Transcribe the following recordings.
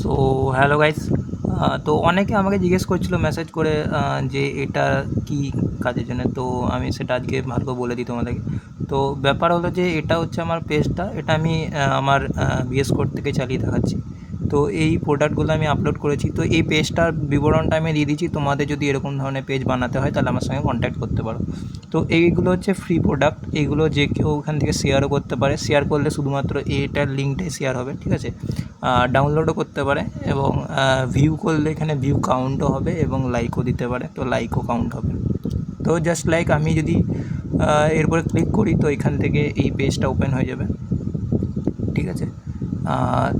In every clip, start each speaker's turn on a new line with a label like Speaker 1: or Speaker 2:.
Speaker 1: So hello guys. তো অনেকে আমাকে জিজ্ঞেস করছিল মেসেজ করে যে এটা কি কাজের জন্য। তো আমি সেটা আজকে ভালো করে বলে দিই তোমাদেরকে। তো ব্যাপার হলো যে এটা হচ্ছে আমার পেজটা, এটা আমি আমার VS কোড থেকে চালিয়ে দেখাচ্ছি। তো এই প্রোডাক্টগুলো আমি আপলোড করেছি, তো এই পেজটার বিবরণটা আমি দিয়ে দিচ্ছি। তোমাদের যদি এরকম ধরনের পেজ বানাতে হয় তাহলে আমার সঙ্গে কন্ট্যাক্ট করতে পারো। তো এইগুলো হচ্ছে ফ্রি প্রোডাক্ট, এইগুলো যে কেউ ওখান থেকে শেয়ারও করতে পারে। শেয়ার করলে শুধুমাত্র এইটার লিঙ্কটাই শেয়ার হবে, ঠিক আছে। ডাউনলোডও করতে পারে এবং ভিউ করলে এখানে ভিউ কাউন্টও হবে এবং লাইকও দিতে পারে, তো লাইকও কাউন্ট হবে। তো জাস্ট লাইক আমি যদি এরপরে ক্লিক করি তো এখান থেকে এই পেজটা ওপেন হয়ে যাবে, ঠিক আছে।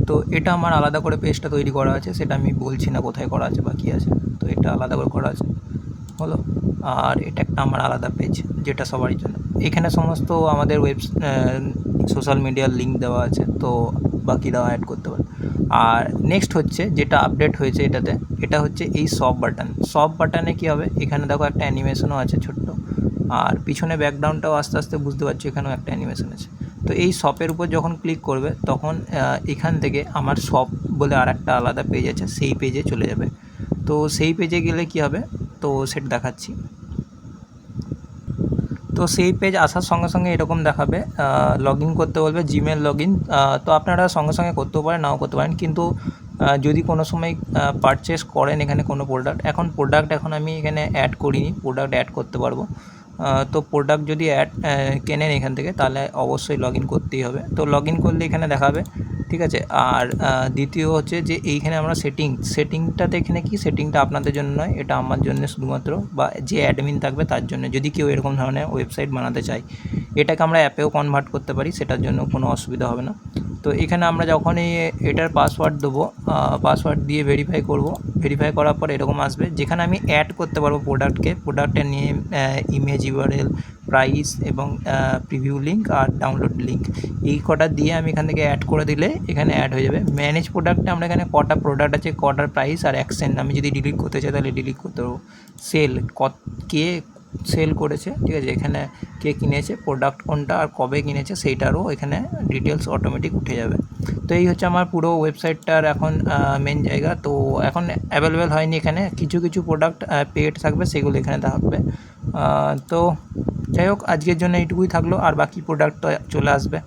Speaker 1: তো এটা আমার আলাদা করে পেজটা তৈরি করা আছে, সেটা আমি বলছি না কোথায় করা আছে বা কী আছে। তো এটা আলাদা করে করা আছে হলো। আর এটা একটা আমার আলাদা পেজ যেটা সবারই জন্য। এখানে সমস্ত আমাদের সোশ্যাল মিডিয়ার লিঙ্ক দেওয়া আছে, তো বাকিরাও অ্যাড করতে পারে। আর নেক্সট হচ্ছে যেটা আপডেট হয়েছে এটাতে, এটা হচ্ছে এই সব বাটনে কী হবে, এখানে দেখো একটা অ্যানিমেশনও আছে ছোট্ট, আর পিছনে ব্যাকগ্রাউন্ডটাও আস্তে আস্তে বুঝতে পারছি এখানেও একটা অ্যানিমেশন আছে। তো এই শপের উপর যখন ক্লিক করবে তখন এখান থেকে আমার শপ বলে আর একটা আলাদা পেজ আছে, সেই পেজে চলে যাবে। তো সেই পেজে গেলে কি হবে, তো সেটা দেখাচ্ছি। তো সেই পেজ আসার সঙ্গে সঙ্গে এরকম দেখাবে, লগ ইন করতে বলবে, জিমেল লগ ইন। তো আপনারা সঙ্গে সঙ্গে করতেও পারেন, নাও করতে পারেন, কিন্তু যদি কোনো সময় পারচেস করেন এখানে কোনো প্রোডাক্ট এখন আমি এখানে অ্যাড করিনি, প্রোডাক্ট অ্যাড করতে পারবো। তো প্রোডাক্ট যদি কেনেন এখান থেকে তাহলে অবশ্যই লগ ইন করতেই হবে। তো লগ ইন করলে এখানে দেখাবে, ঠিক আছে। আর দ্বিতীয় হচ্ছে যে এইখানে আমরা সেটিংটাতে, এখানে কি সেটিংটা আপনাদের জন্য নয়, এটা আমার জন্য শুধুমাত্র, বা যে অ্যাডমিন থাকবে তার জন্য, যদি কেউ এরকম ধরনের ওয়েবসাইট বানাতে চায়। এটাকে আমরা অ্যাপেও কনভার্ট করতে পারি, সেটার জন্য কোনো অসুবিধা হবে না। তো এখানে আমরা যখনই এটার পাসওয়ার্ড দেবো, পাসওয়ার্ড দিয়ে ভেরিফাই করব, ভেরিফাই করার পর এরকম আসবে যেখানে আমি অ্যাড করতে পারবো প্রোডাক্টের নেম, ইমেজ, ইউআরএল, প্রাইস এবং প্রিভিউ লিঙ্ক আর ডাউনলোড লিঙ্ক, এই কটা দিয়ে আমি এখান থেকে অ্যাড করে দিলে এখানে অ্যাড হয়ে যাবে। ম্যানেজ প্রোডাক্টে আমরা এখানে কটা প্রোডাক্ট আছে, কটার প্রাইস আর অ্যাকশন, আমি যদি ডিলিট করতে চাই তাহলে ডিলিট করতে পারবো। সেল, কে সেল করেছে, ঠিক আছে, এখানে কে কিনেছে, প্রোডাক্ট কোনটা আর কবে কিনেছে সেইটারও এখানে ডিটেলস অটোমেটিক উঠে যাবে। তো এই হচ্ছে আমার পুরো ওয়েবসাইটটার এখন মেন জায়গা। তো এখন অ্যাভেলেবেল হয়নি, এখানে কিছু কিছু প্রোডাক্ট পেড থাকবে, সেগুলো এখানে থাকবে। তো যাই হোক, আজকের জন্য এইটুকুই থাকলো, আর বাকি প্রোডাক্ট তো চলে আসবে।